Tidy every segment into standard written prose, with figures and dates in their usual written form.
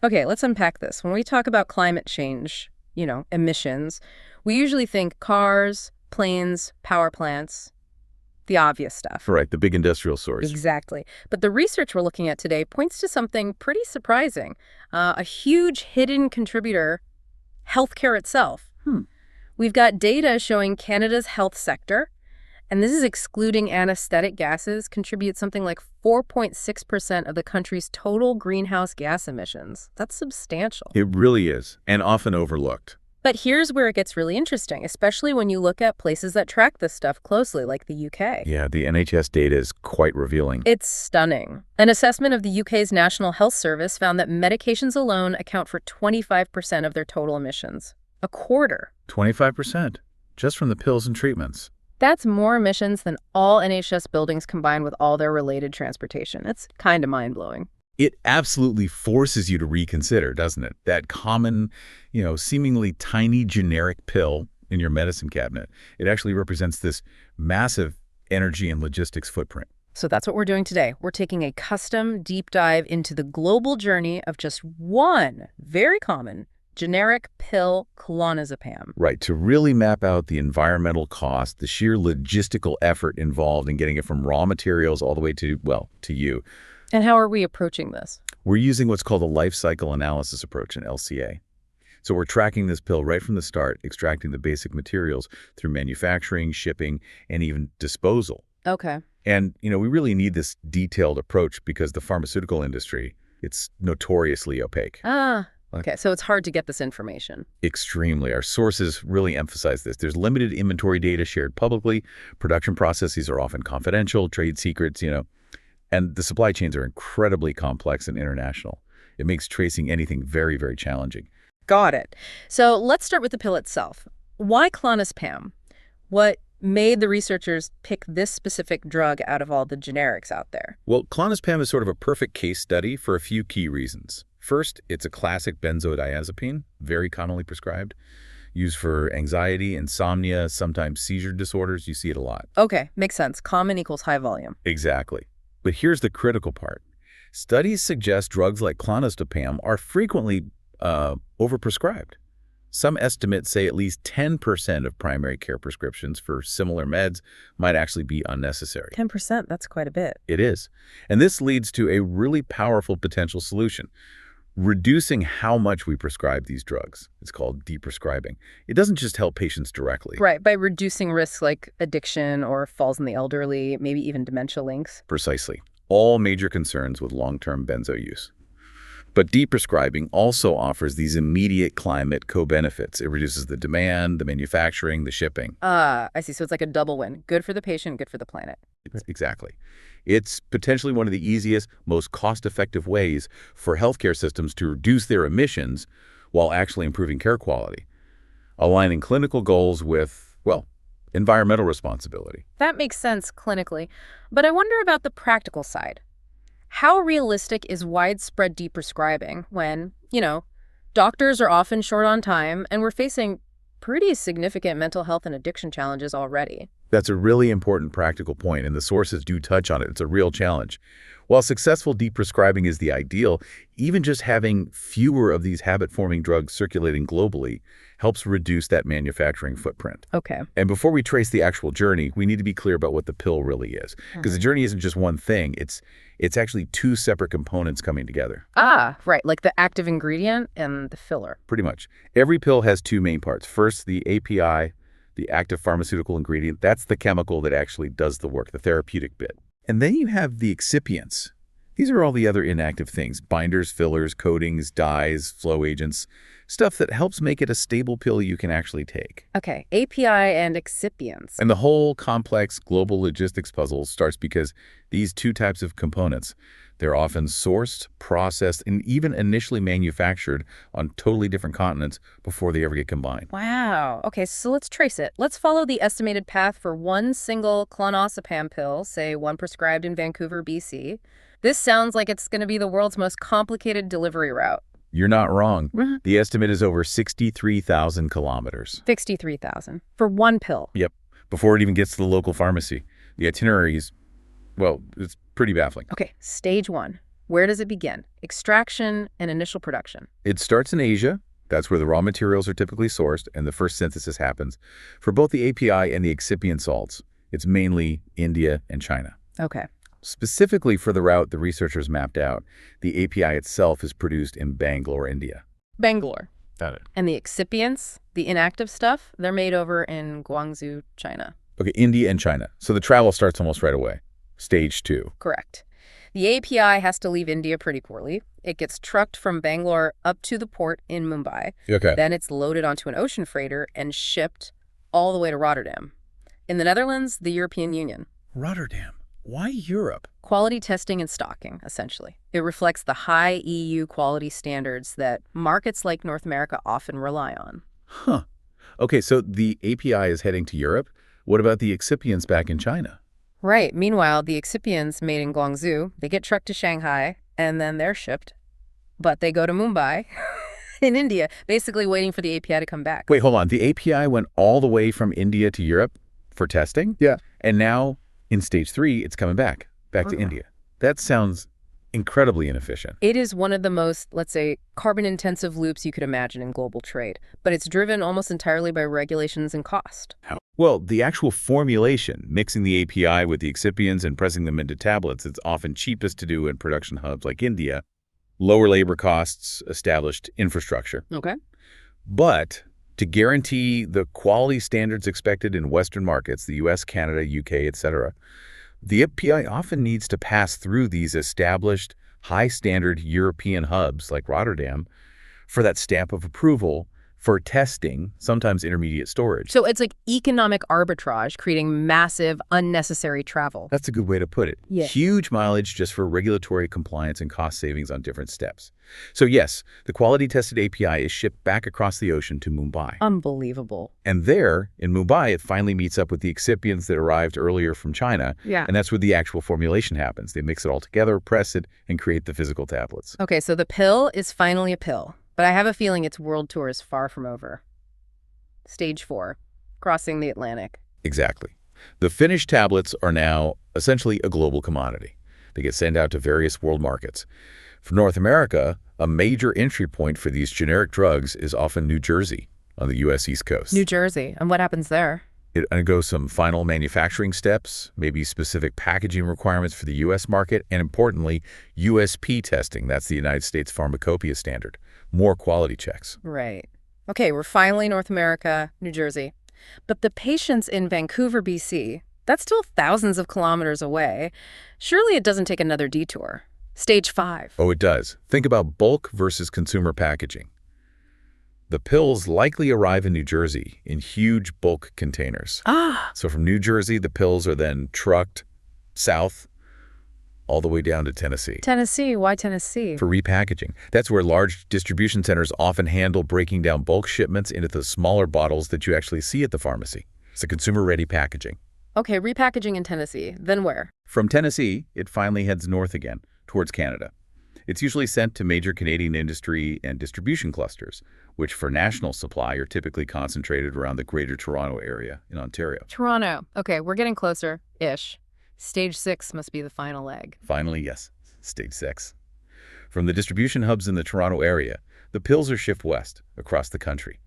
Okay, let's unpack this. When we talk about climate change, emissions, we usually think cars, planes, power plants, the obvious stuff. Right, the big industrial source. Exactly. But the research we're looking at today points to something pretty surprising. A huge hidden contributor, healthcare itself. We've got data showing Canada's health sector, and this is excluding anesthetic gases, contribute something like 4.6% of the country's total greenhouse gas emissions. That's substantial. It really is, and often overlooked. But here's where it gets really interesting, especially when you look at places that track this stuff closely, like the UK. Yeah, the NHS data is quite revealing. It's stunning. An assessment of the UK's National Health Service found that medications alone account for 25% of their total emissions. A quarter. 25%, just from the pills and treatments. That's more emissions than all NHS buildings combined with all their related transportation. It's kind of mind-blowing. It absolutely forces you to reconsider, doesn't it? That common, seemingly tiny generic pill in your medicine cabinet. It actually represents this massive energy and logistics footprint. So that's what we're doing today. We're taking a custom deep dive into the global journey of just one very common generic pill, clonazepam. Right, to really map out the environmental cost, the sheer logistical effort involved in getting it from raw materials all the way to, to you. And how are we approaching this? We're using what's called a life cycle analysis approach, an LCA. So we're tracking this pill right from the start, extracting the basic materials through manufacturing, shipping, and even disposal. Okay. And, we really need this detailed approach because the pharmaceutical industry, it's notoriously opaque. Okay, so it's hard to get this information. Extremely. Our sources really emphasize this. There's limited inventory data shared publicly. Production processes are often confidential, trade secrets, and the supply chains are incredibly complex and international. It makes tracing anything very, very challenging. Got it. So let's start with the pill itself. Why clonazepam? What made the researchers pick this specific drug out of all the generics out there? Well, clonazepam is sort of a perfect case study for a few key reasons. First, it's a classic benzodiazepine, very commonly prescribed, used for anxiety, insomnia, sometimes seizure disorders. You see it a lot. Okay, makes sense. Common equals high volume. Exactly. But here's the critical part. Studies suggest drugs like clonazepam are frequently overprescribed. Some estimates say at least 10% of primary care prescriptions for similar meds might actually be unnecessary. 10%, that's quite a bit. It is. And this leads to a really powerful potential solution. Reducing how much we prescribe these drugs. It's called deprescribing. It doesn't just help patients directly. Right, by reducing risks like addiction or falls in the elderly, maybe even dementia links. Precisely. All major concerns with long-term benzo use. But deprescribing also offers these immediate climate co-benefits. It reduces the demand, the manufacturing, the shipping. I see. So it's like a double win. Good for the patient, good for the planet. Exactly. It's potentially one of the easiest, most cost-effective ways for healthcare systems to reduce their emissions while actually improving care quality, aligning clinical goals with, environmental responsibility. That makes sense clinically. But I wonder about the practical side. How realistic is widespread deprescribing when, doctors are often short on time and we're facing pretty significant mental health and addiction challenges already? That's a really important practical point, and the sources do touch on it. It's a real challenge. While successful deprescribing is the ideal, even just having fewer of these habit-forming drugs circulating globally helps reduce that manufacturing footprint. Okay. And before we trace the actual journey, we need to be clear about what the pill really is. Because the journey isn't just one thing. It's actually two separate components coming together. Right, like the active ingredient and the filler. Pretty much. Every pill has two main parts. First, the API, the active pharmaceutical ingredient. That's the chemical that actually does the work, the therapeutic bit. And then you have the excipients. These are all the other inactive things, binders, fillers, coatings, dyes, flow agents, stuff that helps make it a stable pill you can actually take. Okay, API and excipients. And the whole complex global logistics puzzle starts because these two types of components, they're often sourced, processed, and even initially manufactured on totally different continents before they ever get combined. Wow. Okay, so let's trace it. Let's follow the estimated path for one single clonazepam pill, say one prescribed in Vancouver, BC. This sounds like it's going to be the world's most complicated delivery route. You're not wrong. The estimate is over 63,000 kilometers. 63,000 for one pill. Yep. Before it even gets to the local pharmacy. The itinerary is, it's pretty baffling. Okay, stage one. Where does it begin? Extraction and initial production. It starts in Asia. That's where the raw materials are typically sourced, and the first synthesis happens. For both the API and the excipient salts, it's mainly India and China. Okay. Specifically for the route the researchers mapped out, the API itself is produced in Bangalore, India. Bangalore. Got it. And the excipients, the inactive stuff, they're made over in Guangzhou, China. Okay, India and China. So the travel starts almost right away. Stage 2. Correct. The API has to leave India pretty poorly. It gets trucked from Bangalore up to the port in Mumbai. Okay. Then it's loaded onto an ocean freighter and shipped all the way to Rotterdam. In the Netherlands, the European Union. Rotterdam. Why Europe? Quality testing and stocking, essentially. It reflects the high EU quality standards that markets like North America often rely on. Huh. Okay, so the API is heading to Europe. What about the excipients back in China? Right. Meanwhile, the excipients made in Guangzhou, they get trucked to Shanghai, and then they're shipped. But they go to Mumbai in India, basically waiting for the API to come back. Wait, hold on. The API went all the way from India to Europe for testing? Yeah. And now, in stage 3, it's coming back to India. That sounds incredibly inefficient. It is one of the most, let's say, carbon-intensive loops you could imagine in global trade, but it's driven almost entirely by regulations and cost. How? Well, the actual formulation, mixing the API with the excipients and pressing them into tablets, it's often cheapest to do in production hubs like India. Lower labor costs, established infrastructure. Okay. But to guarantee the quality standards expected in Western markets, the US, Canada, UK, etc., the API often needs to pass through these established, high-standard European hubs like Rotterdam for that stamp of approval for testing, sometimes intermediate storage. So it's like economic arbitrage, creating massive, unnecessary travel. That's a good way to put it. Yeah. Huge mileage just for regulatory compliance and cost savings on different steps. So yes, the quality-tested API is shipped back across the ocean to Mumbai. Unbelievable. And there, in Mumbai, it finally meets up with the excipients that arrived earlier from China. Yeah. And that's where the actual formulation happens. They mix it all together, press it, and create the physical tablets. Okay, so the pill is finally a pill, but I have a feeling its world tour is far from over. Stage 4, crossing the Atlantic. Exactly. The finished tablets are now essentially a global commodity. They get sent out to various world markets. For North America, a major entry point for these generic drugs is often New Jersey on the U.S. East Coast. New Jersey. And what happens there? It undergoes some final manufacturing steps, maybe specific packaging requirements for the U.S. market, and importantly, USP testing. That's the United States Pharmacopoeia standard. More quality checks. Right. Okay, we're finally North America, New Jersey. But the patients in Vancouver, BC, that's still thousands of kilometers away. Surely it doesn't take another detour. Stage 5. Oh, it does. Think about bulk versus consumer packaging. The pills likely arrive in New Jersey in huge bulk containers. So from New Jersey, the pills are then trucked south all the way down to Tennessee. Tennessee? Why Tennessee? For repackaging. That's where large distribution centers often handle breaking down bulk shipments into the smaller bottles that you actually see at the pharmacy. It's a consumer-ready packaging. Okay, repackaging in Tennessee. Then where? From Tennessee, it finally heads north again, towards Canada. It's usually sent to major Canadian industry and distribution clusters, which for national supply are typically concentrated around the Greater Toronto area in Ontario. Toronto. Okay, we're getting closer-ish. Stage 6 must be the final leg. Finally, yes, stage 6. From the distribution hubs in the Toronto area, the pills are shipped west, across the country,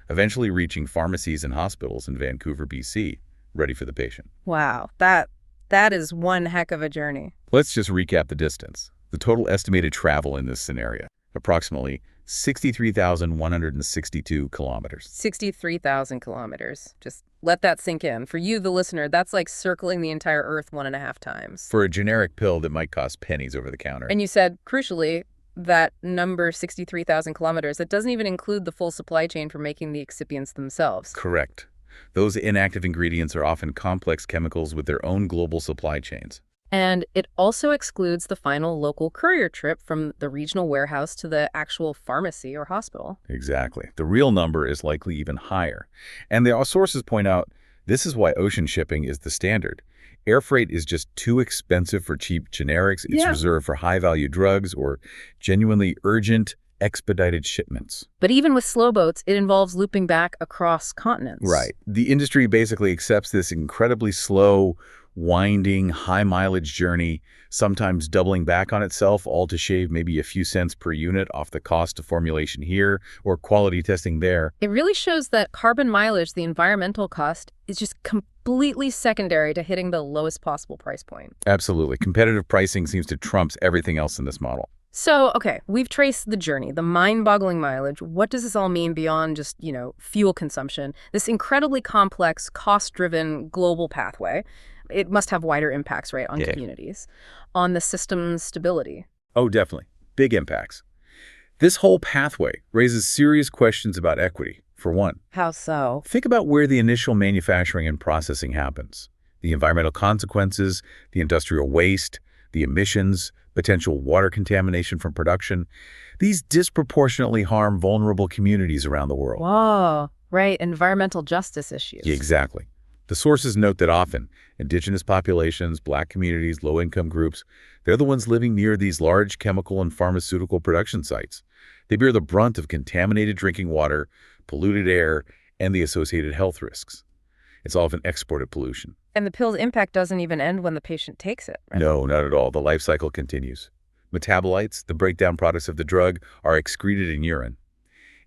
eventually reaching pharmacies and hospitals in Vancouver, BC, ready for the patient. Wow, that is one heck of a journey. Let's just recap the distance. The total estimated travel in this scenario, approximately 63,162 kilometers. 63,000 kilometers. Just let that sink in. For you, the listener, that's like circling the entire Earth 1.5 times. For a generic pill that might cost pennies over the counter. And you said, crucially, that number 63,000 kilometers, that doesn't even include the full supply chain for making the excipients themselves. Correct. Those inactive ingredients are often complex chemicals with their own global supply chains. And it also excludes the final local courier trip from the regional warehouse to the actual pharmacy or hospital. Exactly. The real number is likely even higher. And our sources point out this is why ocean shipping is the standard. Air freight is just too expensive for cheap generics. It's reserved for high-value drugs or genuinely urgent, expedited shipments. But even with slow boats, it involves looping back across continents. Right. The industry basically accepts this incredibly slow, winding, high-mileage journey, sometimes doubling back on itself, all to shave maybe a few cents per unit off the cost of formulation here or quality testing there. It really shows that carbon mileage, the environmental cost, is just completely secondary to hitting the lowest possible price point. Absolutely. Competitive pricing seems to trump everything else in this model. So, okay, we've traced the journey, the mind-boggling mileage. What does this all mean beyond just, fuel consumption? This incredibly complex, cost-driven global pathway. It must have wider impacts, right, on communities, on the system's stability. Oh, definitely. Big impacts. This whole pathway raises serious questions about equity, for one. How so? Think about where the initial manufacturing and processing happens. The environmental consequences, the industrial waste, the emissions, potential water contamination from production. These disproportionately harm vulnerable communities around the world. Whoa, right, environmental justice issues. Yeah, exactly. The sources note that often, indigenous populations, Black communities, low-income groups, they're the ones living near these large chemical and pharmaceutical production sites. They bear the brunt of contaminated drinking water, polluted air, and the associated health risks. It's often exported pollution. And the pill's impact doesn't even end when the patient takes it, right? No, not at all. The life cycle continues. Metabolites, the breakdown products of the drug, are excreted in urine.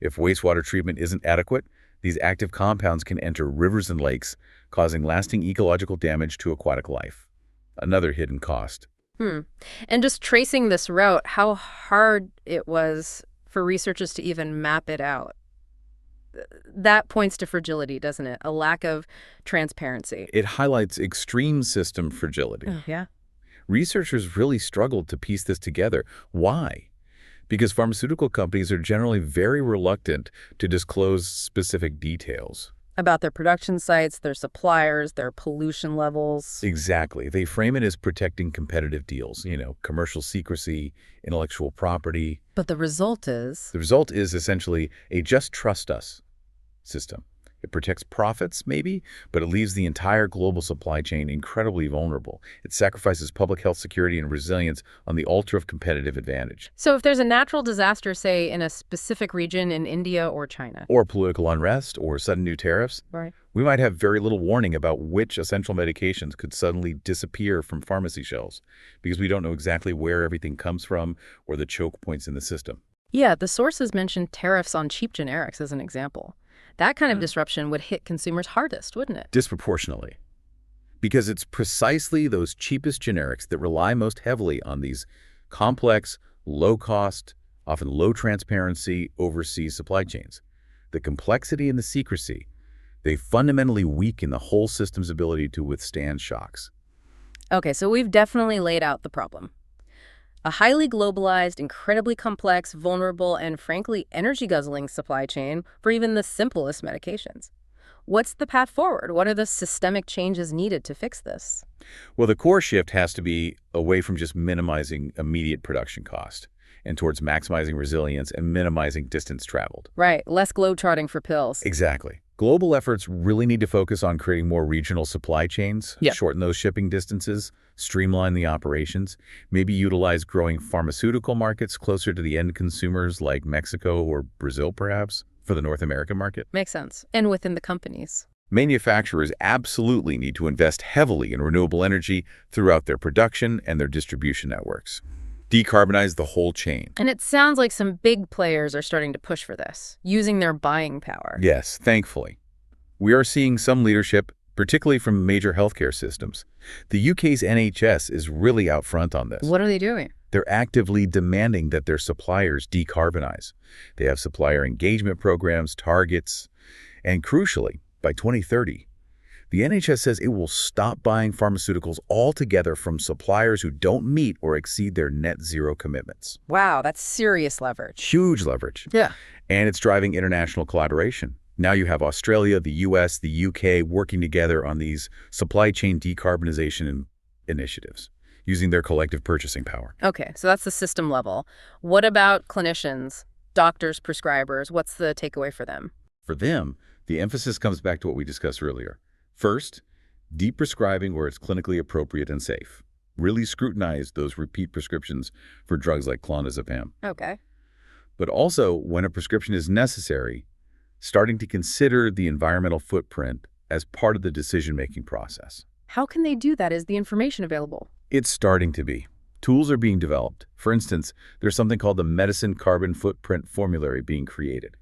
If wastewater treatment isn't adequate, these active compounds can enter rivers and lakes, causing lasting ecological damage to aquatic life. Another hidden cost. And just tracing this route, how hard it was for researchers to even map it out. That points to fragility, doesn't it? A lack of transparency. It highlights extreme system fragility. Oh, yeah. Researchers really struggled to piece this together. Why? Because pharmaceutical companies are generally very reluctant to disclose specific details. About their production sites, their suppliers, their pollution levels. Exactly. They frame it as protecting competitive deals, commercial secrecy, intellectual property. But the result is? The result is essentially a just trust us system. It protects profits, maybe, but it leaves the entire global supply chain incredibly vulnerable. It sacrifices public health security and resilience on the altar of competitive advantage. So if there's a natural disaster, say, in a specific region in India or China, or political unrest or sudden new tariffs, right, we might have very little warning about which essential medications could suddenly disappear from pharmacy shelves because we don't know exactly where everything comes from or the choke points in the system. Yeah, the sources mentioned tariffs on cheap generics as an example. That kind of disruption would hit consumers hardest, wouldn't it? Disproportionately. Because it's precisely those cheapest generics that rely most heavily on these complex, low-cost, often low-transparency overseas supply chains. The complexity and the secrecy, they fundamentally weaken the whole system's ability to withstand shocks. Okay, so we've definitely laid out the problem. A highly globalized, incredibly complex, vulnerable, and frankly energy-guzzling supply chain for even the simplest medications. What's the path forward? What are the systemic changes needed to fix this? Well, the core shift has to be away from just minimizing immediate production cost and towards maximizing resilience and minimizing distance traveled. Right, less globetrotting for pills. Exactly. Global efforts really need to focus on creating more regional supply chains, shorten those shipping distances, streamline the operations, maybe utilize growing pharmaceutical markets closer to the end consumers like Mexico or Brazil, perhaps, for the North American market. Makes sense. And within the companies. Manufacturers absolutely need to invest heavily in renewable energy throughout their production and their distribution networks. Decarbonize the whole chain. And it sounds like some big players are starting to push for this, using their buying power. Yes, thankfully. We are seeing some leadership, particularly from major healthcare systems. The UK's NHS is really out front on this. What are they doing? They're actively demanding that their suppliers decarbonize. They have supplier engagement programs, targets, and crucially, by 2030, the NHS says it will stop buying pharmaceuticals altogether from suppliers who don't meet or exceed their net zero commitments. Wow, that's serious leverage. Huge leverage. Yeah. And it's driving international collaboration. Now you have Australia, the US, the UK working together on these supply chain decarbonization initiatives, using their collective purchasing power. Okay, so that's the system level. What about clinicians, doctors, prescribers? What's the takeaway for them? For them, the emphasis comes back to what we discussed earlier. First, deep prescribing where it's clinically appropriate and safe. Really scrutinize those repeat prescriptions for drugs like clonazepam. Okay. But also, when a prescription is necessary, starting to consider the environmental footprint as part of the decision-making process. How can they do that? Is the information available? It's starting to be. Tools are being developed. For instance, there's something called the Medicine Carbon Footprint Formulary being created.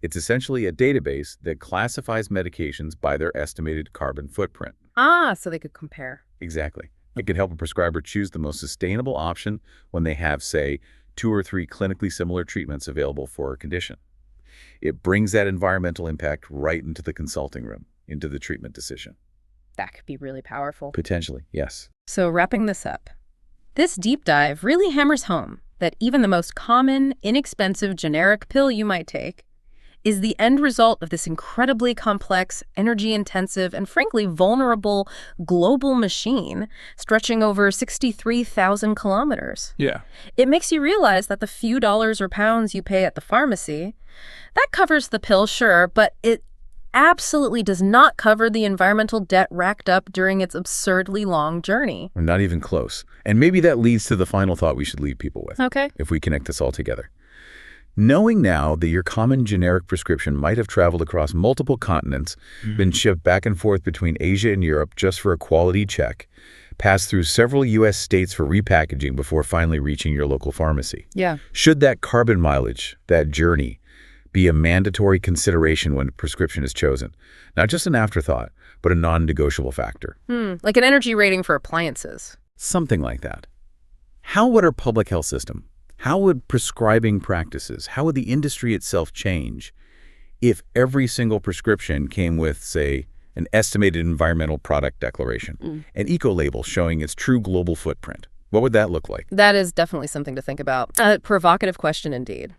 It's essentially a database that classifies medications by their estimated carbon footprint. Ah, so they could compare. Exactly. It can help a prescriber choose the most sustainable option when they have, say, 2 or 3 clinically similar treatments available for a condition. It brings that environmental impact right into the consulting room, into the treatment decision. That could be really powerful. Potentially, yes. So wrapping this up, this deep dive really hammers home that even the most common, inexpensive generic pill you might take is the end result of this incredibly complex, energy-intensive, and frankly vulnerable global machine stretching over 63,000 kilometers. Yeah. It makes you realize that the few dollars or pounds you pay at the pharmacy, that covers the pill, sure, but it absolutely does not cover the environmental debt racked up during its absurdly long journey. We're not even close. And maybe that leads to the final thought we should leave people with. Okay. If we connect this all together. Knowing now that your common generic prescription might have traveled across multiple continents, been shipped back and forth between Asia and Europe just for a quality check, passed through several U.S. states for repackaging before finally reaching your local pharmacy. Yeah. Should that carbon mileage, that journey, be a mandatory consideration when a prescription is chosen? Not just an afterthought, but a non-negotiable factor. Like an energy rating for appliances. Something like that. How would our public health system, how would prescribing practices, how would the industry itself change if every single prescription came with, say, an estimated environmental product declaration, an eco-label showing its true global footprint? What would that look like? That is definitely something to think about. A provocative question indeed.